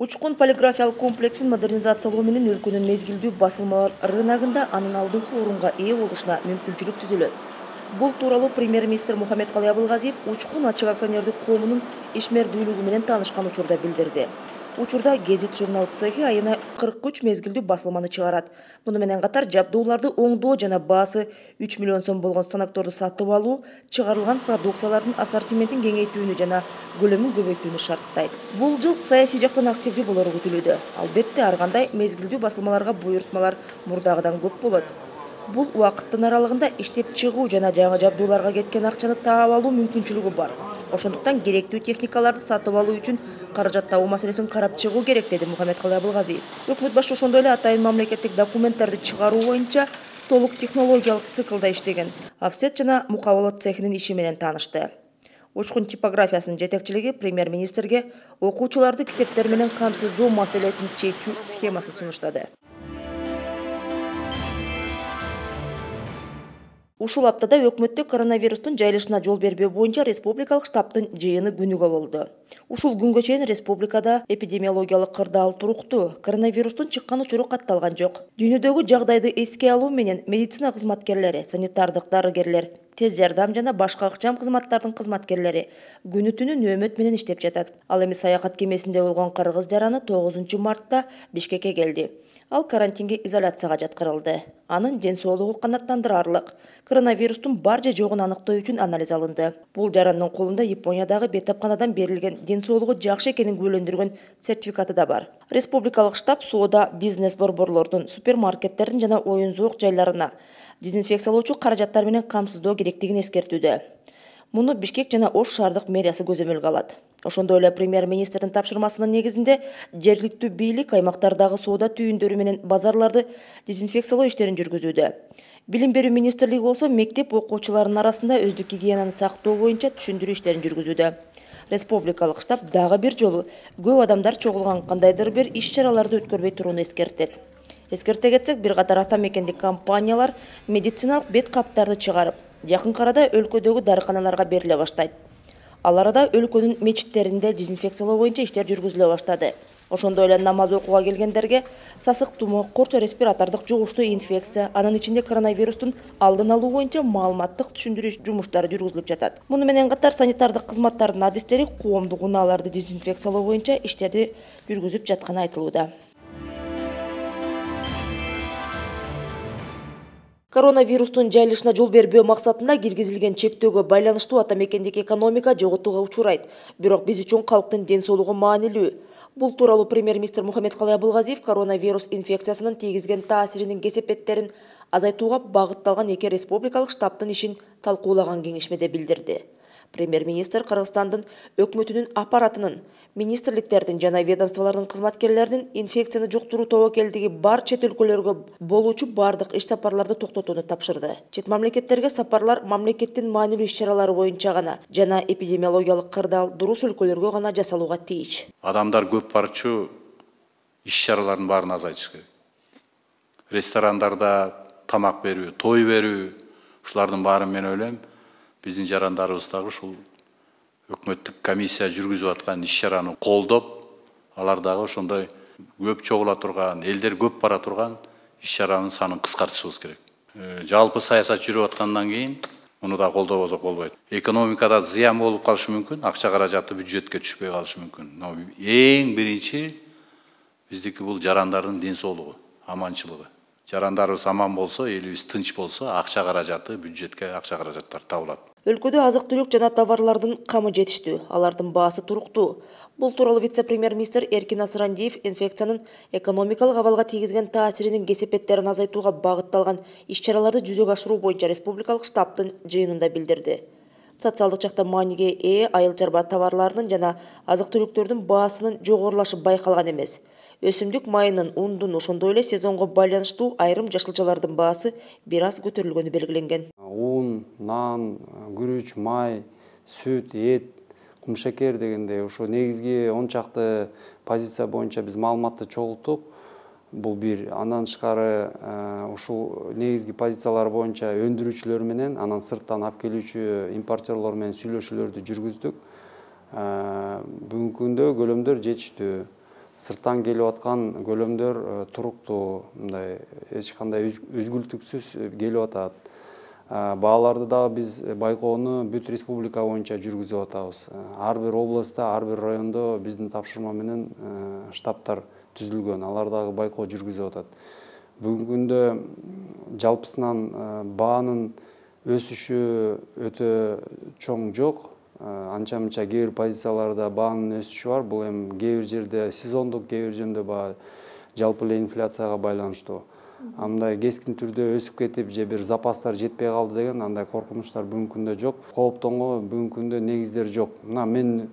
Учкун полиграфиялык комплексин модернизациялоо менен өлкөнүн мезгилдүү басылмалар рыногунда анын алдыңкы орунга ээ болушуна мүмкүнчүлүк түзүлөт. Бул тууралуу премьер-министр Мухаммедкалый Абылгазиев Учкун ачык акционердик коомунун ишмердүүлүгү менен таанышкан учурда билдирди. Учурда гезит журнал цехи айына 43 мезгилдүү басылманы чыгарат. Муну менен катар жабдууларды оңдоо жана баасы 3 миллион сом болгон станокторду сатып алуу, чыгарылган продукциялардын ассортиментин кеңейтүүнү жана көлөмүн көбөйтүүнү шарттайт. Бул жыл саясий жактан активдүү болору күтүлүүдө. Албетте ар кандай мезгилдүү басылмаларга буйртмалар мурдагыдан көп болот. Бул убакыттын аралыгында иштеп чыгуу жана жаңы жабдууларга кеткен акчаны таап алуу мүмкүнчүлүгү бар. Ошондуктан керектүү техникаларды сатып алуу үчүн каражат табуу маселесин карап чыгуу керек, деди Мухаммедкалый Абылгазиев. Өкмөт башы ошондой эле атайын мамлекеттик документтерди чыгаруу боюнча толук технологиялык циклда иштеген офсет жана мукабала цехинин иши менен таанышты. Учкун типографиясынын жетекчилиги премьер-министрге окуучуларды китептер менен камсыздоо маселесин чечүү схемасын сунуштады. Ушул аптада өкмөттө коронавирустун жайылышына жол бербөө боюнча республикалык штабтын жыйыны күнүгө болду. Ушул күнгө чейин республикада эпидемиологиялык кырдаал туруктуу, коронавирустун чыккан учуру катталган жок. Дүйнөдөгү жагдайды эске алуу менен медицина кызматкерлери, санитардык дарыгерлер, тез жардам жана башка ыкчам кызматтардын кызматкерлери күнү түнү нөөмөт менен иштеп жатат. Ал эми саякат кемесинде болгон кыргыз жараны 9 мартта Бишкекке келди. Ал карантинге изоляцияга жаткырылды. Анын ден соолугу канааттандырарлык. Коронавирустун бар же жогун аныктоо үчүн анализ алынды. Бул жарандын колунда Япониядагы бейтапканадан берилген ден соолугу жакшы экенин күбөлөндүргөн сертификаты да бар. Республикалык штаб соода, бизнес борборлордун, супермаркеттердин жана оюн зоок жайларына дезинфекциялоочу каражаттар менен камсыздоо керектигин эскертүүдө. Муну Бишкек жана Ош шаардык мэриясы көзөмөлгө алат. Ошондой эле премьер-министрдин тапшырмасынын негизинде жергиликтүү бийлик аймактардагы соода түйүндөрү менен базарларды дезинфекциялоо иштерин жүргүзүүдө. Билим берүү министрлиги болсо мектеп окуучуларынын арасында өздүк гигиенаны сактоо боюнча түшүндүрүү иштерин жүргүзүүдө. Республикалык штаб дагы бир жолу көп адамдар чогулган кандайдыр бир иш-чараларды өткөрбөй турууну эскертет. Эскерте кетсек, бир катар ата мекендик компаниялар медициналык бет каптарды чыгарып, жакын арада өлкөдөгү дарыканаларга бериле баштайт. Ал арада өлкөнүн мечиттеринде дезинфекциялоо боюнча иштер жүргүзүлө баштады. Ошондой эле намаз окууга келгендерге сасык тумоо, корчо респиратордук жугуштуу инфекция, анын ичинде коронавирустун алдын алуу боюнча маалыматтык түшүндүрүү жумуштары жүргүзүлүп жатат. Муну менен катар санитардык кызматтардын адистери коомдук унааларды дезинфекциялоо боюнча иштерди жүргүзүп жатканы айтылууда. Коронавирустун жайылышына жол бербөө максатында киргизилген чектөөгө байланыштуу ата мекендик экономика жоготууга учурайт. Бирок биз үчүн калктын ден соолугу маанилүү. Бул тууралуу премьер-министр Мухаммедкалый Абылгазиев коронавирус инфекциясынын тийгизген таасиринин кесепеттерин азайтууга багытталган 2 республикалык штабтын ишин талкуулаган кеңешмеде билдирди. Премьер-министр Кыргызстандын өкмөтүнүн аппаратынын, министрликтердин жана ведомстволордун кызматкерлеринин инфекцияны жуктуруу тобокелдиги бар чет өлкөлөргө болуучу бардык иш-сапарларды токтотууну тапшырды. Чет мамлекеттерге сапарлар мамлекеттин маанилүү иш-чаралары боюнча гана жана эпидемиологиялык кырдаал дурус өлкөлөргө гана жасалууга тийиш. Адамдар көп барчу иш-чаралардын баарын азайтыш керек. Ресторандарда тамак берүү, той берүү, ушулардын баарын мен ойлойм биздин жарандарыбыз дагы ушул өкмөттүк комиссия жүргүзүп аткан иш-чараны колдоп, алар дагы ошондой көп чогула турган, элдер көп бара турган иш-чаранын санын кыскартышыбыз керек. Жалпы саясат жүрүп аткандан кийин муну да колдобосок болбойт. Экономикада зыян болуп калышы мүмкүн, акча каражаты бюджетке түшпөй калышы мүмкүн. Но эң биринчи биздики бул жарандардын ден соолугу, аманчылыгы. Жарандарыбыз аман болсо, элибиз тынч болсо, акча каражаты, бюджетке акча каражаттар табылат. Өлкөдө азык-түлүк жана товарлардын камы жетиштүү, алардын баасы туруктуу. Бул тууралуу вице-премьер-министр Эркин Асырандиев инфекциянын экономикалык абалга тийгизген таасиринин кесепеттерин азайтууга багытталган иш-чараларды жүзөгө ашыруу боюнча республикалык штабтын жыйынында билдирди. Социалдык жактан мааниге ээ айыл чарба товарларынын жана азык-түлүктөрдүн баасынын жогорулашы байкалган эмес. Өсүмдүк майынын, ундун, ошондой эле сезонго байланыштуу айрым жашылчалардын баасы бир аз көтөрүлгөнү белгиленген. Un, нан, күрүч, май, сүт, эт, кумшекер дегенде ошо негизги 10 чакты позиция боюнча биз маалыматты чогулттук. Бул бир. Андан тышкары ушул негизги позициялар боюнча өндүрүүчүлөр менен, анан сырттан алып келүүчү импортерлор менен сүйлөшүүлөрдү жүргүздүк. Бүгүнкү күндө көлөмдөр жетиштүү. сырттан келип аткан көлөмдөр туруктуу, мындай эч кандай үзгүлтүксүз келип атат. Бааларды дагы биз байкоону бүт республика боюнча жүргүзүп атабыз. Ар бир областта, ар бир райондо биздин тапшырма менен штабтар түзүлгөн. Алар дагы байкоо жүргүзүп атат. Бүгүнкү күндө жалпысынан баанын өсүшү өтө чоң жок. Анча-мынча кээ бир позицияларда баанын өсүшү бар. Бул эми кээ бир жерде сезондук, кээ бир жерде баа жалпы эле инфляцияга байланыштуу. Мындай кескин түрдө өсүп кетип, же бир запастар жетпей калды деген андай коркунучтар бүгүнкү күндө жок. Кооптонгонго бүгүнкү күндө негиздер жок. Мына мен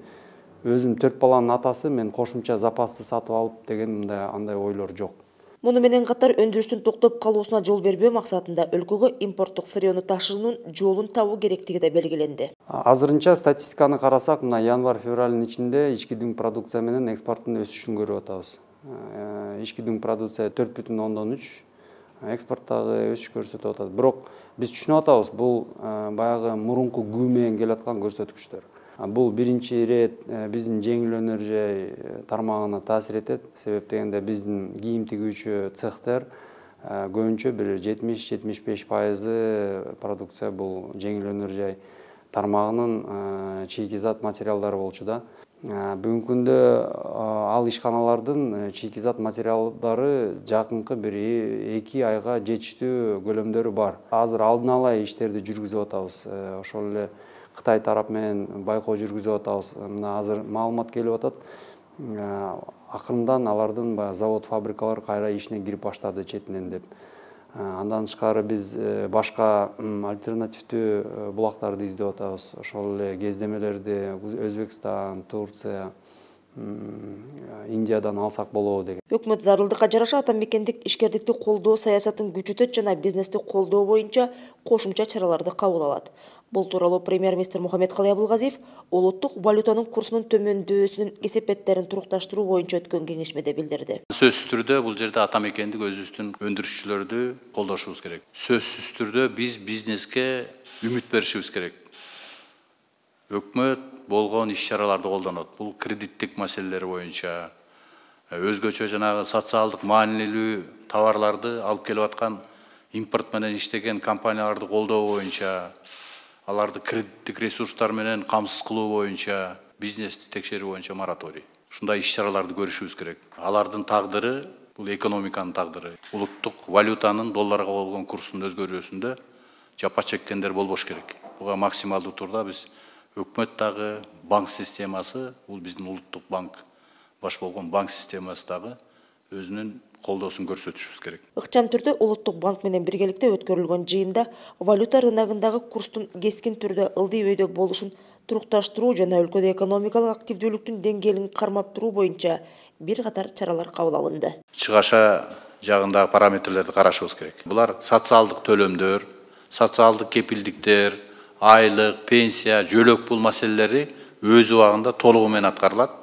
өзүм 4 баланын атасы, мен кошумча запасты сатып алып деген андай ойлор жок. Муну менен катар өндүрүштүн токтоп калуусуна жол бербөө максатында өлкөгө импорттук сырьену ташуунун жолун табуу керектиги да белгиленди. Азырынча статистиканы карасак, мына январь-февралдын ичинде ички дүң продукция менен экспорттун өсүшүн көрүп атабыз. Ички дүң продукция 4,3, экспорттагы өсүш көрсөтүп атат. Бирок биз түшүнүп атабыз, бул баягы мурунку күү менен келаткан көрсөткүчтөр. Бул биринчи ирет биздин жеңил өнөр жай тармагына таасир этет. Себеп дегенде биздин кийим тигүүчү цехтер көбүнчө бир 70-75% продукция бул жеңил өнөр жай тармагынын чийки зат материалдары болчу да. Бүгүнкү күндө ал ишканалардын чийки зат материалдары жакынкы бир 2 айга жетиштүү көлөмдөрү бар. Азыр алдын ала иштерди жүргүзүп атабыз. Ошол эле Кытай тарап менен байкоо жүргүзүп атабыз. Мына азыр маалымат келип атат. Акырындан алардын завод, фабрикалар кайра ишине кирип баштады четинен деп. Андан тышкары биз башка альтернативдүү булактарды издеп атабыз. Ошол эле кездемелерди Өзбекстан, Турция, Индиядан алсак болобу деген. Өкмөт зарылдыкка жараша атамекендик ишкердикти колдоо саясатын күчөтөт жана бизнести колдоо боюнча кошумча чараларды кабыл алат. Бул тууралуу премьер-министр Мухаммедкалый Абылгазиев улуттук валютанын курсунун төмөндөсүнүн кесепеттерин турукташтыруу боюнча өткөн кеңешмеде билдирди. Сөзсүз түрдө бул жерде атамекендик өзүбүздүн өндүрүшчүлөрдү колдошубуз керек. Сөзсүз түрдө биз бизнеске үмүт беришибиз керек. Өкмөт болгон иш-чараларды колдонот. Бул кредиттик маселелер боюнча, өзгөчө жанагы социалдык маанилүү товарларды алып келип аткан импорт менен иштеген компанияларды колдоо боюнча, аларды кредиттик ресурстар менен камсыз кылуу боюнча, бизнести текшерүү боюнча мораторий. Ушундай иш-чараларды көрүшүбүз керек. Алардын тагдыры бул экономиканын тагдыры. Улуттук валютанын долларга болгон курсунун өзгөрүүсүндө жапа чеккендер болбош керек. Буга максималдуу турда биз өкмөт дагы, банк системасы, бул биздин улуттук банк баш болгон банк системасы дагы өзүнүн колдоосун көрсөтүшүбүз керек. Ыкчам түрдө улуттук банк менен биргеликте өткөрүлгөн жыйында валюта рыногундагы курстун кескин түрдө ылдый-өйдө болушун турукташтыруу жана өлкөдө экономикалык активдүүлүктүн деңгээлин кармап туруу боюнча бир катар чаралар кабыл алынды. Чыгаша жагындагы параметрлерди карашыбыз керек. Булар социалдык төлөмдөр, социалдык кепилдиктер, айлык, пенсия, жөлөк пул маселелери өз убагында толугу менен аткарылат.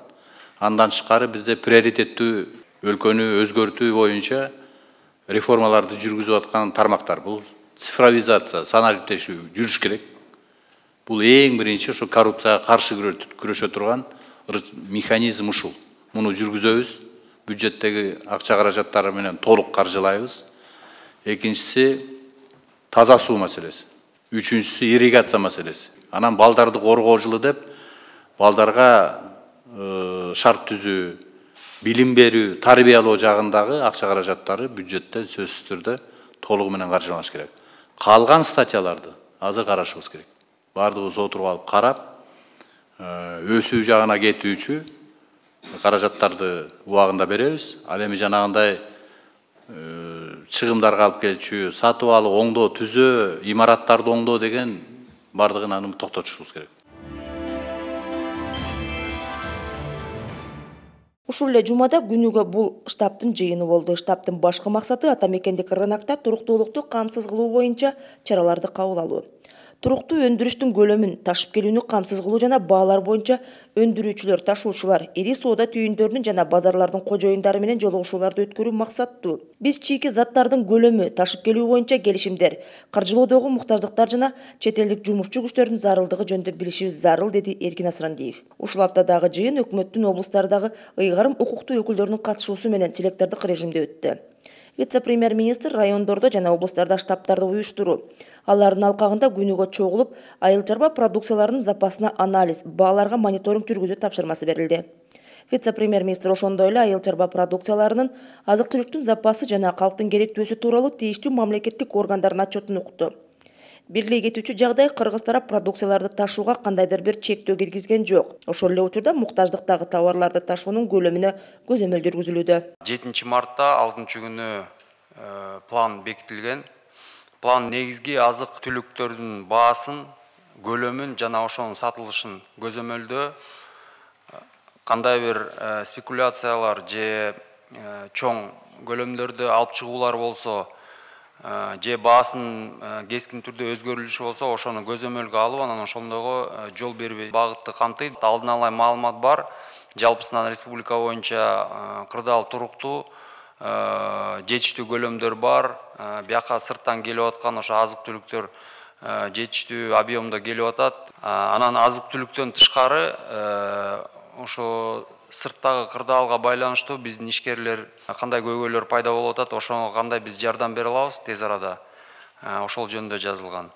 Андан тышкары бизде приоритеттүү өлкөнү өзгөртүү боюнча реформаларды жүргүзүп аткан тармактар. Бул цифровизация, саналиптешүү жүрүш керек. Бул эң биринчи ошо коррупцияга каршы күрөшө турган механизм ушул. Муну жүргүзөбүз, бюджеттеги акча каражаттары менен толук каржылайбыз. Экинчиси таза суу маселеси. Үчүнчүсү ирригация маселеси. Анан балдарды коргоо жылы деп балдарга шарт түзүү, билим берүү, тарбиялоо жагындагы акча каражаттары бюджеттен сөзсүз түрдө толугу менен каржыланыш керек. Калган статьяларды азыр карашыбыз керек. Бардыгыбыз отуруп алып карап, өсүү жагына кетүүчү каражаттарды убагында беребиз. Ал эми жанагындай чыгымдарга алып келчү, сатып алып, оңдоо, түзөө, имараттарды оңдоо деген бардыгын аны токтотушубуз керек. Ушул эле жумада күнүгө бул штабтын жыйыны болду. Штабтын башкы максаты атамекендик рынокто туруктуулукту камсыз кылуу боюнча чараларды кабыл алуу. туруктуу өндүрүштүн көлөмүн ташып келүүнү камсыз кылуу жана баалар боюнча өндүрүүчүлөр, ташуучулар, ири соода түйүндөрүнүн жана базарлардын кожоюндары менен жолугушууларды өткөрүү максаттуу. Биз чийки заттардын көлөмү, ташып келүү боюнча келишимдер, каржылоодогу муктаждыктар жана чет элдик жумушчу күчтөрдүн зарылдыгы жөнүндө билишибиз зарыл, деди Эркин Асрандиев. Ушул аптадагы жыйын өкмөттүн облустардагы ыйгарым укуктуу өкүлдөрүнүн катышуусу менен селектордук режимде өттү. Вице-премьер-министр райондордо жана облустарда штабтарды уюштуруу, алардын алкагында күнүгө чогулуп, айыл чарба продукцияларынын запасына анализ, бааларга мониторинг жүргүзүү тапшырмасы берилди. Вице-премьер-министр ошондой эле айыл чарба продукцияларынын, азык-түлүктүн запасы жана калктын керектөөсү тууралуу тийиштүү мамлекеттик органдардын отчетун укту. Белгилей кетүүчү жагдай, кыргыз тарап продукцияларды ташууга кандайдыр бир чектөө киргизген жок. Ошол эле учурда муктаждыктагы товарларды ташуунун көлөмүнө көзөмөл жүргүзүлүүдө. 7 мартта 6 күнү план бекитилген. План негизги азык-түлүктөрдүн баасын, көлөмүн жана ошонун сатылышын көзөмөлдөө, кандай бир спекуляциялар же чоң көлөмдөрдө алып чыгуулар болсо, же баасын кескин түрдө өзгөрүлүшү болсо, ошону көзөмөлгө алып, анан ошондогу жол бербей багытты камтыйт. Алдын ала маалымат бар. Жалпысынан республика боюнча кырдаал туруктуу, жетиштүү көлөмдөр бар. Бияка сырттан келип аткан ошо азык-түлүктөр жетиштүү объемдо келип атат. Анан азык-түлүктөн тышкары ошо сырттагы кырдаалга байланыштуу биздин ишкерлер кандай көйгөйлөр пайда болуп атат, ошого кандай биз жардам бере алабыз тез арада, ошол жөнүндө жазылган.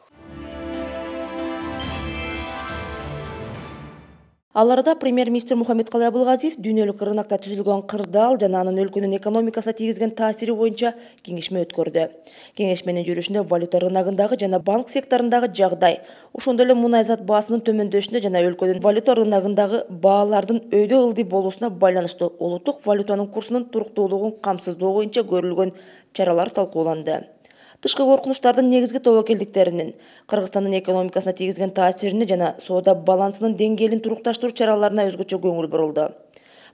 Ал арада премьер-министр Мухаммедкалый Абылгазиев дүйнөлүк рынокто түзүлгөн кырдаал жана анын өлкөнүн экономикасына тийгизген таасири боюнча кеңешме өткөрдү. Кеңешменин жүрүшүндө валюта рыногундагы жана банк секторундагы жагдай, ошондой эле мунай зат баасынын төмөндөшүнө жана өлкөнүн валюта рыногундагы баалардын өйдө ылдый болуусуна байланыштуу улуттук валютанын курсунун туруктуулугун камсыздоо боюнча көрүлгөн чаралар талкууланды. Тышкы коркунучтардын негизги тобокелдиктеринин, Кыргызстандын экономикасына тийгизген таасирине жана соода балансынын деңгээлин турукташтыруу чараларына өзгөчө көңүл бурулду.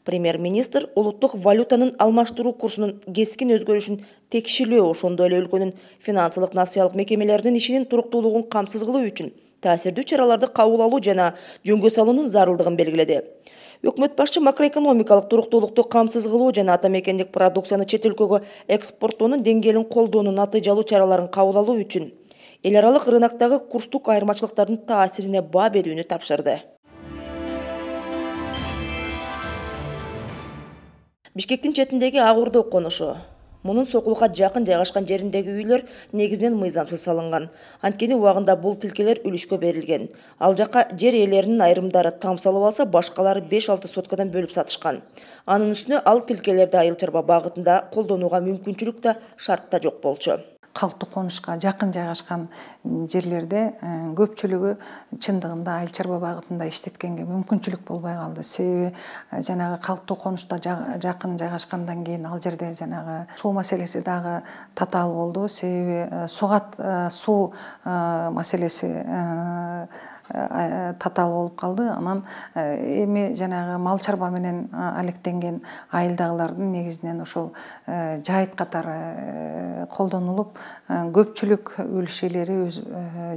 Премьер-министр улуттук валютанын алмаштыруу курсунун кескин өзгөрүшүн текшилөө, ошондой эле өлкөнүн финансылык насыялык мекемелеринин ишинин туруктуулугун камсыз кылуу үчүн таасирдүү чараларды кабыл алуу жана жөнгө салуунун зарылдыгын белгиледи. Өкмөт башчы макроэкономикалык туруктуулукту камсыз кылуу жана ата мекендик продукцияны чет өлкөгө экспорттоонун деңгээлин колдоонун натыйжалуу чараларын кабыл алуу үчүн эл аралык рыноктогу курстук айырмачылыктардын таасирине баа берүүнү тапшырды. Бишкектин четиндеги Ак Ордо конушу. Мунун Сокулукка жакын жайгашкан жериндеги үйлөр негизинен мыйзамсыз салынган. Анткени убагында бул тилкелер үлүшкө берилген. Ал жакка жер ээлеринин айрымдары там салып алса, башкалары 5-6 соткадан бөлүп сатышкан. Анын үстүнө ал тилкелерди айыл чарба багытында колдонууга мүмкүнчүлүк да шарт да жок болчу. Калктуу конушка жакын жайгашкан жерлерде көпчүлүгү чындыгында айыл чарба багытында иштеткенге мүмкүнчүлүк болбой калды. Себеби жанагы калктуу конушта жакын жайгашкандан кийин ал жерде жанагы суу маселеси дагы татаал болду. Себеби суу маселеси татаал болуп калды. Анан эми жанагы мал чарба менен алектенген айылдагылардын негизинен ошол жайыт катары колдонулуп, көпчүлүк үлүш ээлери өз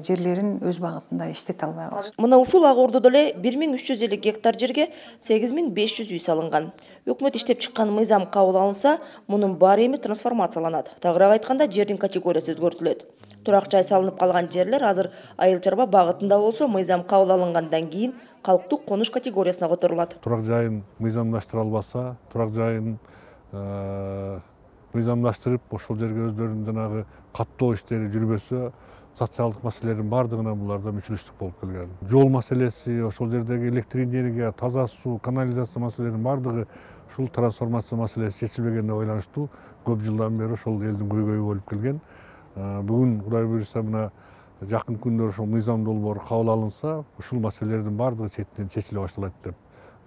жерлерин өз багытында иштете албай калышты. Мына ушул Ак Ордодо эле 1350 гектар жерге 8500 үй салынган. Өкмөт иштеп чыккан мыйзам кабыл алынса, мунун баары эми трансформацияланат. Тагыраак айтканда, жердин категориясы өзгөртүлөт. Турак жай салынып калган жерлер азыр айыл чарба багытында болсо, мыйзам кабыл алынгандан кийин калктуу конуш категориясына которулат. Турак жайын мыйзамдаштыра албаса, турак жайын мыйзамдаштырып, ошол жерге өздөрүнүн жанагы каттоо иштери жүрбөсө, социалдык маселелердин баардыгына буларда мүчүлүштүк болуп келген. Жол маселеси, ошол жердеги электр энергия, таза суу, канализация маселелеринин баардыгы ушул трансформация маселеси чечилбегенине байланыштуу көп жылдан бери ошол элдин көйгөйү болуп келген. Бүгүн Кудай буйруса мына жакын күндө ошол мыйзам долбоору кабыл алынса, ушул маселелердин баардыгы четинен чечиле башталат деп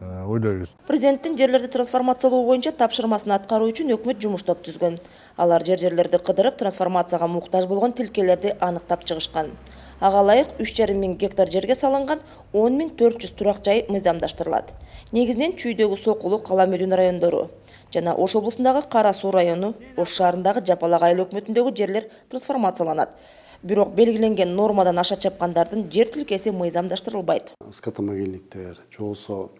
ойлойбуз. Президенттин жерлерди трансформациялоо боюнча тапшырмасын аткаруу үчүн өкмөт жумуш топ түзгөн. Алар жерлерди кыдырып, трансформацияга муктаж болгон тилкелерди аныктап чыгышкан. Ага ылайык 3500 гектар жерге салынган 10400 турак жай мыйзамдаштырылат. Негизинен чүйдөгү Сокулук, Кала Мөдүн райондору. жана Ош облусундагы Кара Суу району, Ош шаарындагы Жапалак айыл өкмөтүндөгү жерлер трансформацияланат. Бирок белгиленген нормадан аша чапкандардын жер тилкеси мыйзамдаштырылбайт. Скотомогильниктер, же болбосо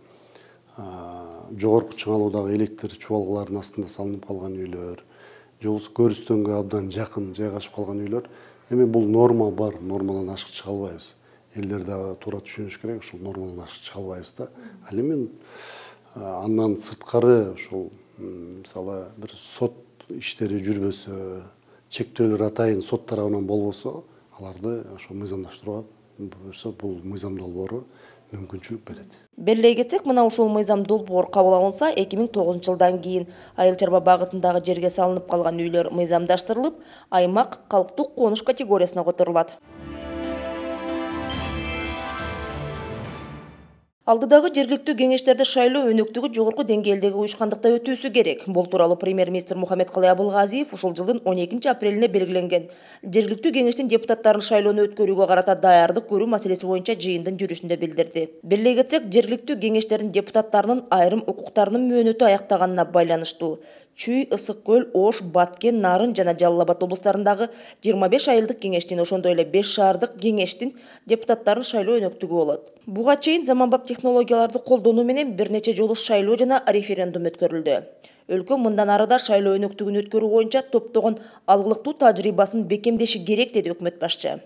жогорку чыңалуудагы электр чубалгаларынын астында салынып калган үйлөр, же болбосо көрүстөнгө абдан жакын жайгашып калган үйлөр. Эми бул норма бар, нормадан ашык чыга албайбыз. Элдер дагы туура түшүнүш керек, ушул нормадан ашык чыга албайбыз да. Ал эми андан сырткары ушул мисалы бир сот иштери жүрбөсө, чектөөлөр атайын сот тарабынан болбосо, аларды ошо мыйзамдаштырууга бул мыйзам долбоору мүмкүнчүлүк берет. Белгилей кетсек, мына ушул мыйзам долбоор кабыл алынса, 2009 жылдан кийин айыл чарба багытындагы жерге салынып калган үйлөр мыйзамдаштырылып, аймак калктык конуш категориясына которулат. Алдыдагы жергиликтүү кеңештерде шайлоо өнөктүгү жогорку деңгээлдеги уюшкандыкта өтүүсү керек. Бул тууралуу премьер-министр Мухаммедкалый Абылгазиев ушул жылдын 12 апрелине белгиленген жергиликтүү кеңештин депутаттарын шайлоону өткөрүүгө карата даярдык көрүү маселеси боюнча жыйындын жүрүшүндө билдирди. Белгилей кетсек, жергиликтүү кеңештердин депутаттарынын айрым укуктарынын мөөнөтү аяктаганына байланыштуу Чүй, Ысык көл, Ош, Баткен, Нарын жана Жалал Абад облустарындагы 25 айылдык кеңештин, ошондой эле 5 шаардык кеңештин депутаттарын шайлоо өнөктүгү болот. Буга чейин заманбап технологияларды колдонуу менен бир нече жолу шайлоо жана референдум өткөрүлдү. Өлкө мындан ары да шайлоо өнөктүгүн өткөрүү боюнча топтогон алгылыктуу тажрыйбасын бекемдеши керек, деди өкмөт башчы.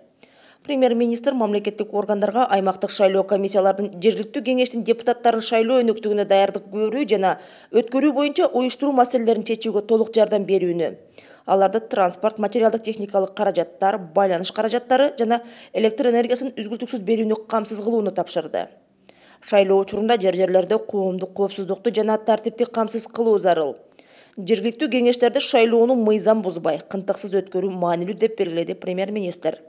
Премьер-министр мамлекеттик органдарга аймактык шайлоо комиссиялардын жергиликтүү кеңештин депутаттарын шайлоо өнөктүгүнө даярдык көрүү жана өткөрүү боюнча уюштуруу маселелерин чечүүгө толук жардам берүүнү, аларды транспорт, материалдык техникалык каражаттар, байланыш каражаттары жана электр энергиясын үзгүлтүксүз берүүнү камсыз кылууну тапшырды. Шайлоо учурунда жерлерде коомдук коопсуздукту жана тартипти камсыз кылуу зарыл. Жергиликтүү кеңештерде шайлоону мыйзам бузбай, кынтыксыз өткөрүү маанилүү деп белгиледи премьер-министр.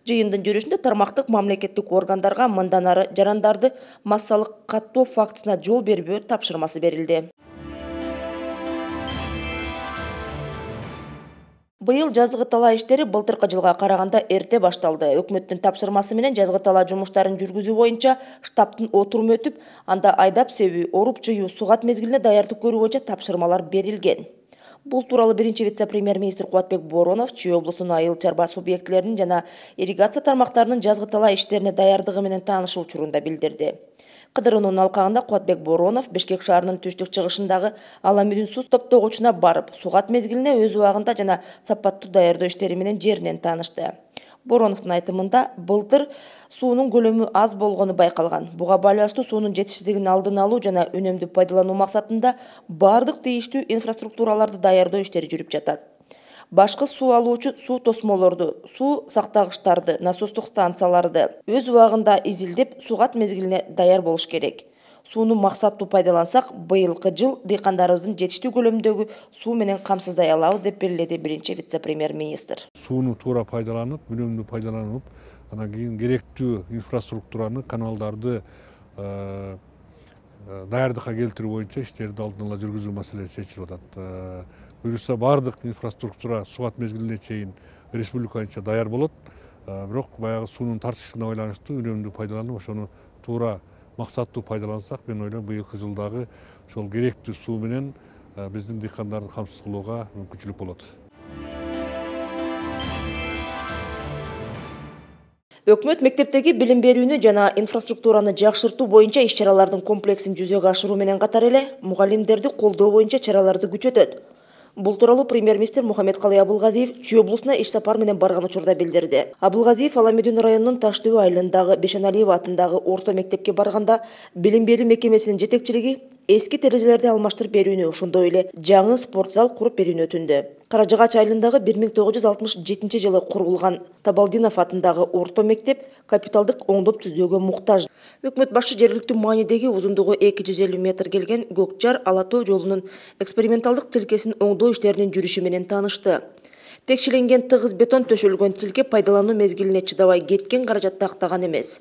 Жыйындын жүрүшүндө тармактык мамлекеттик органдарга мындан ары жарандарды массалык каттоо фактысына жол бербөө тапшырмасы берилди. Быйыл жазгы талаа иштери былтыркы жылга караганда эрте башталды. Өкмөттүн тапшырмасы менен жазгы талаа жумуштарын жүргүзүү боюнча штабтын отуруму өтүп, анда айдап себүү, оруп жыюу, сугат мезгилине даярдык көрүү боюнча тапшырмалар берилген. Бул тууралуу биринчи вице-премьер-министр Кубатбек Боронов Чүй облусунун айыл чарба субъектилеринин жана ирригация тармактарынын жазгы талаа иштерине даярдыгы менен таанышуу учурунда билдирди. Кыдыруунун алкагында Кубатбек Боронов Бишкек шаарынын түштүк-чыгышындагы Аламүдүн суу топтогучуна барып, сугат мезгилине өз убагында жана сапаттуу даярдоо иштери менен жеринен таанышты. Бороновдун айтымында, былтыр суунун көлөмү аз болгону байкалган. Буга байланыштуу суунун жетишсиздигин алдын алуу жана үнөмдүү пайдалануу максатында бардык тийиштүү инфраструктураларды даярдоо иштери жүрүп жатат. Башкы суу алуучу суу тосмолорду, суу сактагычтарды, насостук станцияларды өз убагында изилдеп, сугат мезгилине даяр болуш керек. Сууну максаттуу пайдалансак, быйылкы жыл дыйкандарыбыздын жетиштүү көлөмдөгү суу менен камсыздай алабыз, деп белгиледи биринчи вице-премьер-министр. Сууну туура пайдаланып, үнөмдүү пайдаланып, анан кийин керектүү инфраструктураны, каналдарды даярдыкка келтирүү боюнча иштерди алдын ала жүргүзүү маселеси чечилип атат. Буюрса бардык инфраструктура сугат мезгилине чейин республика боюнча даяр болот. Бирок баягы суунун тартышына байланыштуу үнөмдүү пайдаланып, ошону туура максаттуу пайдалансак, мен ойлойм быйылкы жылдагы ошол керектүү суу менен биздин дыйкандарды камсыз кылууга мүмкүнчүлүк болот. Өкмөт мектептеги билим берүүнү жана инфраструктураны жакшыртуу боюнча иш-чаралардын комплексин жүзөгө ашыруу менен катар эле мугалимдерди колдоо боюнча чараларды күчөтөт. Бул тууралуу премьер-министр Мухаммедкалый Абылгазиев Чүй облусуна иш сапар менен барган учурда билдирди. Абылгазиев Аламүдүн районунун Таштөбө айылындагы Бешеналиева атындагы орто мектепке барганда билим берүү мекемесинин жетекчилиги эски терезелерди алмаштырып берүүнү, ошондой эле жаңы спорт зал куруп берүүнү өтүндү. Каражыгач айылындагы 1967 жылы курулган Табалдинов атындагы орто мектеп капиталдык оңдоп түзүүгө муктаж. Өкмөт башчы жергиликтүү маанидеги узундугу 250 метр келген Көкчар Алатоо жолунун эксперименталдык тилкесин оңдоо иштеринин жүрүшү менен таанышты. Текшеленген тыгыз бетон төшөлгөн тилке пайдалануу мезгилине чыдабай кеткен каражатты актаган эмес.